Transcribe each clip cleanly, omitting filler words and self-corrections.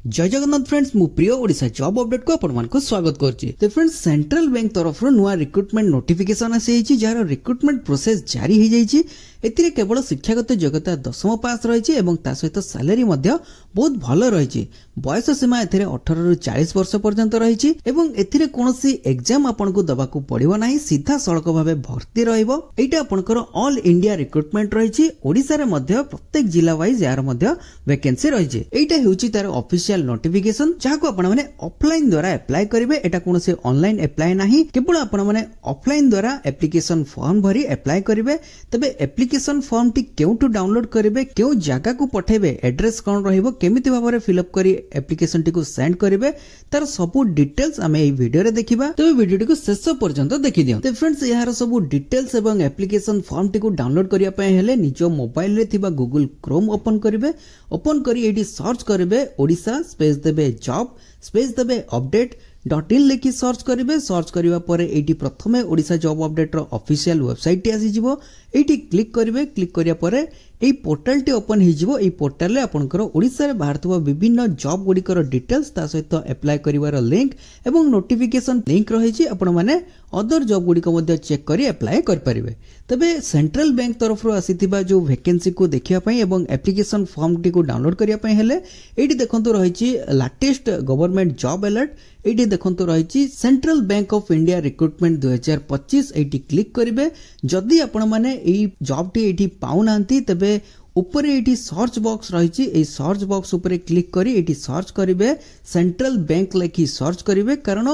जय जगन्नाथ फ्रेंड्स मु प्रिय ओडिशा जॉब अपडेट को आपण मानको स्वागत करछि। तो फ्रेंड्स सेंट्रल बैंक तरफ रो नुआ रिक्रुटमेंट नोटिफिकेशन आसी छि जार रिक्रुटमेंट प्रोसेस जारी हो जाइछि। एतिरे केवल शिक्षागत योग्यता 10वीं पास रहिछि एवं ता सहित सैलरी मध्य बहुत भलो रहिछि। बयस सीमा एथिरे 18 रु 40 वर्ष पर्यंत रहिछि एवं एथिरे कोनोसी एग्जाम आपनको दबाकू पड़िबो नाही, सीधा सड़क भाबे भर्ती रहइबो। एटा आपनकर ऑल इंडिया रिक्रुटमेंट रहिछि। ओडिसा रे मध्य प्रत्येक जिल्ला वाइज यार मध्य वैकेंसी रहिछि। एटा हेउछि तार ऑफिशियल नोटिफिकेशन जाको आपण माने ऑफलाइन द्वारा अप्लाई करिवे। एटा कोनोसी ऑनलाइन अप्लाई नाही, केवल आपण माने ऑफलाइन द्वारा एप्लिकेशन फॉर्म भरी अप्लाई करिवे। तबे एप्लिकेशन फॉर्म टी केउटू डाउनलोड करिवे, केउ जागा को पठेबे, एड्रेस कोन रहिबो, केमिति भाबरे फिल अप करी एप्लिकेशन टी को सेंड करिवे, तार सबु डिटेल्स आमे ए वीडियो रे देखिबा। तो वीडियो टी को शेष पर्यंत देखि दियौ। तो फ्रेंड्स यार सबु डिटेल्स एवं एप्लिकेशन फॉर्म टी को डाउनलोड करिया पय हेले निजो मोबाइल रे थिबा गूगल क्रोम ओपन करिवे। ओपन करी एडी सर्च करिवे ओडिशा स्पेस देबे जॉब स्पेस देबे अपडेट.in लेखि सर्च करिवे। सर्च करिवा परे एटी प्रथमे ओडिशा जॉब अपडेट रो ऑफिशियल वेबसाइट टी आसी जिवो। एटी क्लिक करिवे। क्लिक करिया परे एई पोर्टल टी ओपन हि जिवो। एई पोर्टल रे आपनकर ओडिसा रे भारतवा विभिन्न जॉब गुडीकर डिटेल्स ता सहित अप्लाई करिवार लिंक एवं नोटिफिकेशन लिंक रही छि। आपण माने अदर जॉब गुडी को मध्ये चेक करी अप्लाई कर परिवे। तबे सेंट्रल बैंक तरफ रो आसीथिबा जो वैकेंसी को देखिया पई एवं एप्लिकेशन फॉर्म टी को डाउनलोड करिया पई हेले एटी देखंतु रही छि latest government job alert. Eighty देखंतु रही छि central bank of India recruitment 2025। Eighty click करिवे। जदी आपण माने एई जॉब टी एटी पाउ नांती तबे ऊपर एटी सर्च बॉक्स रही छि। एई सर्च बॉक्स ऊपर क्लिक करी एटी सर्च करिवे सेंट्रल बैंक लेखि सर्च करिवे, कारण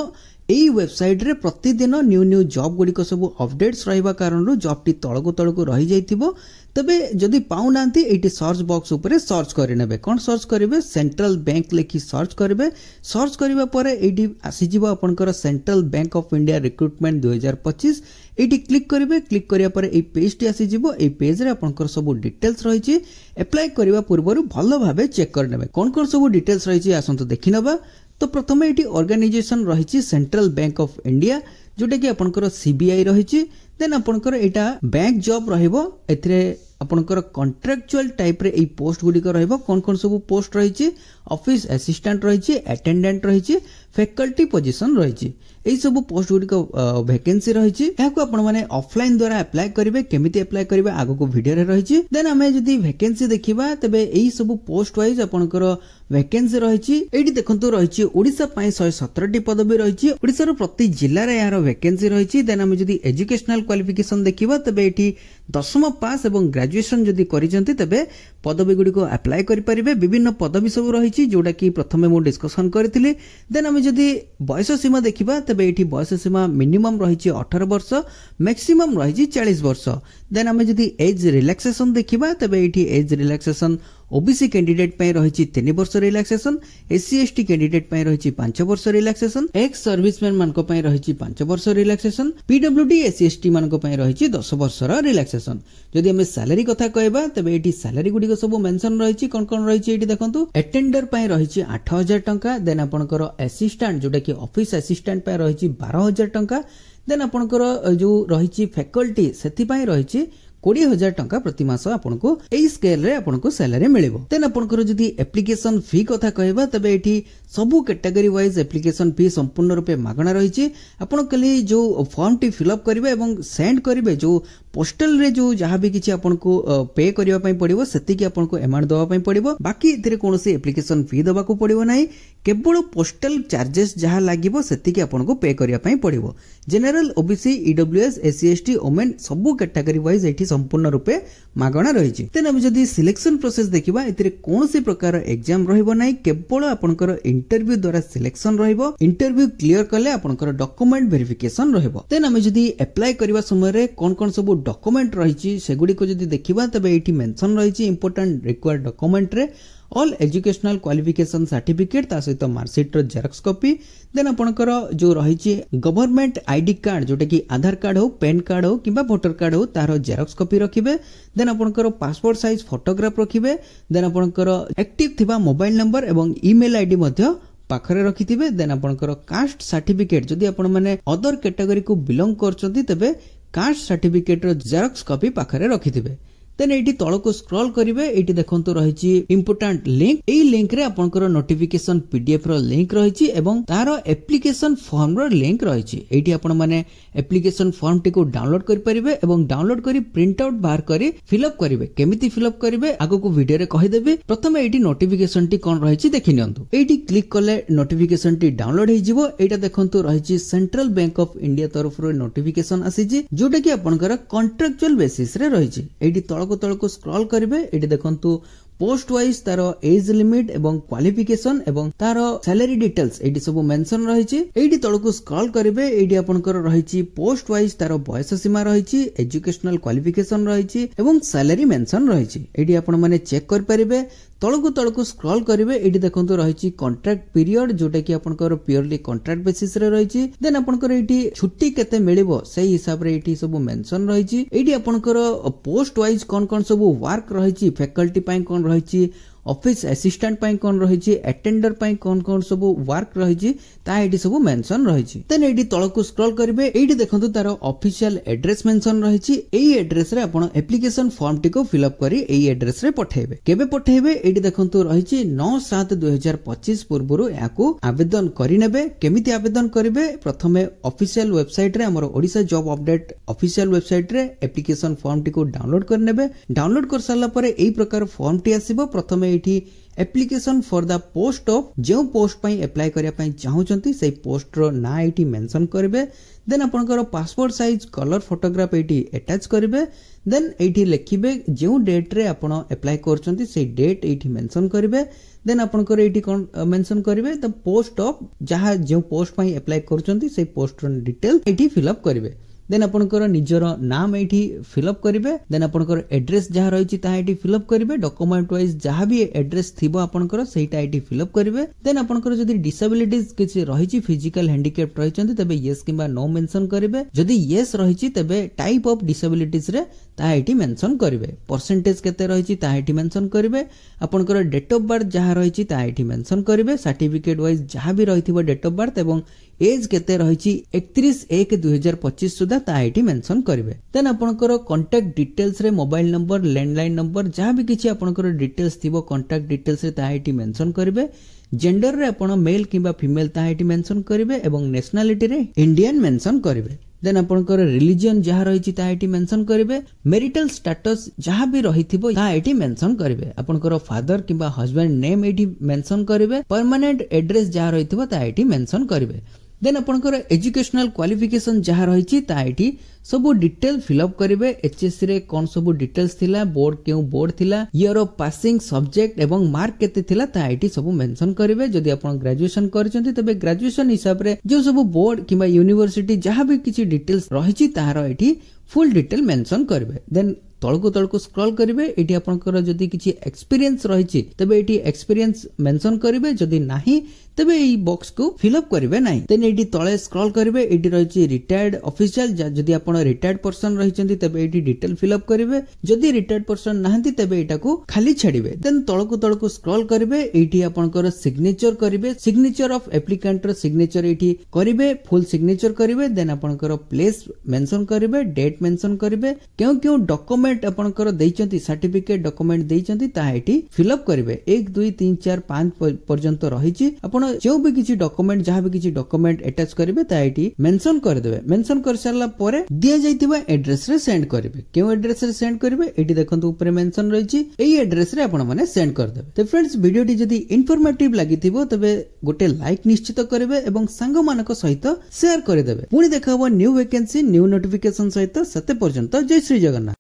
एई वेबसाइट रे प्रतिदिन न्यू जॉब गुडी को सब अपडेट्स रहिबा कारण जॉब टी तळको रही जाइथिबो। तबे जदी पाउ नांती एटी सर्च बॉक्स ऊपर सर्च करि नेबे। कोन सर्च करिवे? सेंट्रल बैंक लेखि सर्च करिवे। सर्च करिवा परे एटी आसी जिवो आपनकर central bank of India recruitment 2025। Eighty click करिवे। क्लिक करिया परे ए पेज टी आसी जिवो। ए पेज रे आपनकर सब डिटेल्स रही छि। अप्लाई करिवा पूर्वरु भलो भाबे चेक कर नेबे कोन कोन सब डिटेल्स रही छि आसंतु देखि नबा। तो प्रथमे एटी ऑर्गेनाइजेशन रही छि सेंट्रल बैंक ऑफ इंडिया, जोटा कि आपनकर सीबीआई रही छि। देन आपनकर एटा बैंक जॉब रहिबो। एथिरे आपनकर कॉन्ट्रैक्चुअल टाइप रे ए पोस्ट गुडी को रहिबो। कोन कोन सब पोस्ट रही छि? ऑफिस असिस्टेंट रही छि, अटेंडेंट रही छि, फैकल्टी पोजीशन रही छि। एई सब पोस्ट गुडी को वैकेंसी रही छि। याको आपण माने ऑफलाइन द्वारा अप्लाई करिवे। केमिति अप्लाई करिवे आगो को वीडियो रे रही छि। देन हमें जदी वैकेंसी देखिबा तबे एई सब पोस्ट वाइज आपनकर वैकेंसी रही छि। एडी देखंतु रही छि ओडिसा पई 117 टी पदवी रही छि। ओडिसा रो प्रति जिल्ला रे यार वैकेंसी रही छि। देन हमें जदी एजुकेशनल क्वालिफिकेशन देखिबा तबे एठी 10वीं पास एवं ग्रेजुएशन जदी करिजंती तबे पदवी गुडी को अप्लाई करि परिबे। विभिन्न पदवी सब रही छि जोडा कि प्रथमे मो डिस्कशन करथिली। देन हमें जदी बयस सीमा देखिबा तबे एठी बयस सीमा मिनिमम रही छि 18 वर्ष, मैक्सिमम रही छि 40 वर्ष। देन हमें जदी एज रिलैक्सेशन देखिबा तबे एठी एज रिलैक्सेशन ओबीसी कैंडिडेट पय रही छि 3 वर्ष रिलैक्सेशन, एससी एसटी कैंडिडेट पय रही छि 5 वर्ष रिलैक्सेशन, एक्स सर्विसमैन मानको पय रही छि 5 वर्ष रिलैक्सेशन, पीडब्ल्यूडी एससी एसटी मानको पय रही छि 10 वर्ष रिलैक्सेशन। जदि हमें सैलरी कथा कहबा तबे एठी सैलरी गुडी को सब मेंशन रही छि। कोन रही छि एठी देखंतु अटेंडर पय रही छि 8000 टंका। देन आपनकर असिस्टेंट जोटा कि ऑफिस असिस्टेंट पय रही छि 12000 टंका। देन आपनकर जो रही छि फैकल्टी सेति पय रही छि 20,000 टंका प्रति मास आपनको एई स्केल रे आपनको सैलरी मिलिबो। देन आपनकर जदी एप्लिकेशन फी कथा कहबा तबे एठी सबु कैटेगरी वाइज एप्लिकेशन फी संपूर्ण रूपे मागणा रही छि। आपण कली जो फॉर्म टी फिल अप करिवे एवं सेंड करिवे, जो पोस्टल रे जो जहां भी किछि आपनको पे करिवा पई पड़िबो सेति कि आपनको अमाउंट दवा पई पड़िबो। बाकी इतरे कोनोसी एप्लिकेशन फी दबा को पड़िबो नाही, केवल पोस्टल चार्जेस जहां लागिबो सेति कि आपनको पे करिया पई पड़िबो। General OBC EWS SC ST women सबु कैटेगरी वाइज एठी संपूर्ण रूपे मागणा रही छि। तेन हम जदी सिलेक्शन प्रोसेस देखिबा एतिरे कोनोसी प्रकार एग्जाम रहइबो नाही, केवल आपनकर इंटरव्यू द्वारा सिलेक्शन रहइबो। इंटरव्यू क्लियर करले आपनकर डॉक्यूमेंट वेरिफिकेशन रहइबो। तेन हम जदी अप्लाई करबा समय रे कोन सब डॉक्यूमेंट रही छि सेगुडी को जदी देखिबा तबे एठी मेंशन रही छि इंपोर्टेंट रिक्वायर्ड डॉक्यूमेंट रे ऑल एजुकेशनल क्वालिफिकेशन सर्टिफिकेट ता सहित मार्कशीट रो जेरॉक्स कॉपी। देन आपनकर जो रही छि गवर्नमेंट आईडी कार्ड जोटा कि आधार कार्ड हो, पैन कार्ड हो किबा वोटर कार्ड हो तार जेरॉक्स कॉपी रखिबे। देन आपनकर पासपोर्ट साइज फोटोग्राफ रखिबे। देन आपनकर एक्टिव थिबा मोबाइल नंबर एवं ईमेल आईडी मध्य पाखरे रखिथिबे। देन आपनकर कास्ट सर्टिफिकेट जदी आपण माने अदर कैटेगरी को बिलोंग करचंती तबे कास्ट सर्टिफिकेट रो जेरॉक्स कॉपी पाखरे रखिथिबे। देन एटी तळको स्क्रॉल करिवे एटी देखंतु रहिछि इंपोर्टेंट लिंक एई लिंक रे आपनकर नोटिफिकेशन पीडीएफ रो लिंक रहिछि एवं तारो एप्लीकेशन फॉर्म रो लिंक रहिछि एटी आपण माने एप्लीकेशन फॉर्म टी को डाउनलोड करि परिबे एवं डाउनलोड करी प्रिंट आउट बाहर करी फिलअप करिवे केमिति फिलअप करिवे आगो को वीडियो रे कहि देबे प्रथमे एटी नोटिफिकेशन टी कोन रहिछि देखि नियंतु एटी क्लिक करले नोटिफिकेशन टी डाउनलोड हे जिवो एटा देखंतु रहिछि सेंट्रल बैंक ऑफ इंडिया तरफ रो नोटिफिकेशन आसीछि जोटा कि आपनकर कॉन्ट्रैक्चुअल बेसिस रे रहिछि एटी तळको स्क्रॉल करिवे एटी देखंतु पोस्ट वाइज तारो एज लिमिट एवं क्वालिफिकेशन एवं तारो सैलरी डिटेल्स एटी सब मेंशन रहिछि एटी तळको स्क्रॉल करिवे एटी आपनकर रहिछि पोस्ट वाइज तारो बयस सीमा रहिछि एजुकेशनल क्वालिफिकेशन रहिछि एवं सैलरी मेंशन रहिछि एटी आपण माने चेक कर परिबे तळको स्क्रॉल करिवे एटी देखंतु रहिछि कॉन्ट्रैक्ट पीरियड जोटा कि आपनकर प्योरली कॉन्ट्रैक्ट बेसिस रे रहिछि देन आपनकर एटी छुट्टी केते मिलिबो सेही हिसाब रे एटी सब मेंशन रहिछि एटी आपनकर पोस्ट वाइज कोन सब वर्क रहिछि फैकल्टी पय कोन रहिछि ऑफिस असिस्टेंट पय कोन रहिछि अटेंडर पय कोन सब वर्क रहिछि ता एटी सब मेंशन रहिछि देन एटी तळको स्क्रॉल करिवे एटी देखंतु तारो ऑफिशियल एड्रेस मेंशन रहिछि एई एड्रेस रे आपण एप्लीकेशन फॉर्म टी को फिल अप करी एई एड्रेस रे पठेबे केबे पठेबे एटी देखंतु रहिछि 9/7/2025 पूर्वरु याकू आवेदन करि नेबे केमिति आवेदन करिवे प्रथमे ऑफिशियल वेबसाइट रे हमर Odisha job update official website रे एप्लीकेशन फॉर्म टी को डाउनलोड कर नेबे डाउनलोड कर साला परे एई प्रकार फॉर्म टी आसीबो प्रथमे एठी application for the post of जो पोस्ट पई अप्लाई करिया पई चाहउचंती से पोस्ट रो ना एठी मेंशन करबे देन आपनकर पासपोर्ट साइज कलर फोटोग्राफ एठी अटैच करबे देन एठी लिखिबे जो डेट रे आपण अप्लाई करचंती से डेट एठी मेंशन करबे देन आपनकर एठी कोन मेंशन करबे द पोस्ट ऑफ जहा जो पोस्ट पई अप्लाई करचंती से पोस्ट रो डिटेल एठी फिल अप करबे देन आपनकर निजर नाम एठी फिल अप करिवे देन आपनकर एड्रेस जहा रहिछि ता एठी फिल अप करिवे डॉक्यूमेंट वाइज जहा भी एड्रेस थिबो आपनकर सेटा एठी फिल अप करिवे देन आपनकर जदी डिसेबिलिटीज किछि रहिछि फिजिकल हैंडिकैप रहिछन्ति तबे यस किबा नो मेंशन करिवे जदी यस रहिछि तबे टाइप ऑफ डिसेबिलिटीज रे ता एठी मेंशन करिवे परसेंटेज केते रहिछि ता एठी मेंशन करिवे आपनकर डेट ऑफ बर्थ जहा रहिछि ता एठी मेंशन करिवे सर्टिफिकेट वाइज जहा भी रहिथिबो डेट ऑफ बर्थ एवं एज केते रहिछि 31/1/2025 सुधा ता एठी मेंशन करिवे देन आपनकर कांटेक्ट डिटेल्स रे मोबाइल नंबर लैंडलाइन नंबर जहा भी किछि आपनकर डिटेल्स थिबो कांटेक्ट डिटेल्स रे ता एठी मेंशन करिवे जेंडर रे आपण मेल किबा फीमेल ता एठी मेंशन करिवे एवं नेशनलिटी रे इंडियन मेंशन करिवे देन आपनकर रिलीजन जहा रहिछि ता एठी मेंशन करिवे मैरिटल स्टेटस जहा भी रहिथिबो ता एठी मेंशन करिवे आपनकर फादर किबा हस्बैंड नेम एठी मेंशन करिवे परमानेंट एड्रेस जहा रहिथिबो ता एठी मेंशन करिवे देन आपनकर एजुकेशनल क्वालिफिकेशन जहा रहिछि ता एठी सब डिटेल फिल अप करिवे एचएससी रे कोन सब डिटेल्स थिला बोर्ड केउ बोर्ड थिला ईयर ऑफ पासिंग सब्जेक्ट एवं मार्क केते थिला ता एठी सब मेंशन करिवे जदि आपण ग्रेजुएशन करचंती तबे ग्रेजुएशन हिसाब रे जो सब बोर्ड किबा यूनिवर्सिटी जहा भी किछि डिटेल्स रहिछि तारो एठी फुल डिटेल मेंशन करिवे देन तळको स्क्रॉल करिवे एठी आपनकर जदि किछि एक्सपीरियंस रहिछि तबे एठी एक्सपीरियंस मेंशन करिवे जदि नाही तबे ई बॉक्स को फिल अप करिवे नाही देन एठी तळे स्क्रॉल करिवे एठी रहिछि रिटायर्ड ऑफिशियल जदि आपण रिटायर्ड पर्सन रहिचंती तबे एठी डिटेल फिल अप करिवे जदि रिटायर्ड पर्सन नाहंती तबे एटा को खाली छाडिवे देन तळको स्क्रॉल करिवे एठी आपनकर सिग्नेचर करिवे सिग्नेचर ऑफ एप्लीकेंट रो सिग्नेचर एठी करिवे फुल सिग्नेचर करिवे देन आपनकर प्लेस मेंशन करिवे डेट मेंशन करिवे केउ डॉक्यूमेंट आपनकर दैचंती सर्टिफिकेट डॉक्यूमेंट दैचंती ता एठी फिल अप करिवे 1 2 3 4 5 पर्यंत रहिछि आपण जो भी किछि डॉक्यूमेंट जहा भी किछि डॉक्यूमेंट अटैच करिवे ता एठी मेंशन कर देबे मेंशन कर सारला परे दिया जाइतिबा एड्रेस रे सेंड करिवे केउ एड्रेस रे सेंड करिवे एठी देखंतु ऊपर मेंशन रहिछि एई एड्रेस रे आपण माने सेंड कर देबे तो फ्रेंड्स वीडियो टी जदी इंफॉर्मेटिव लागिथिबो तबे गोटे लाइक निश्चित करिवे एवं संग मानक सहित शेयर कर देबे पुनी देखाबो न्यू वैकेंसी न्यू नोटिफिकेशन सहित सते पर्यंत जय श्री जगन्नाथ।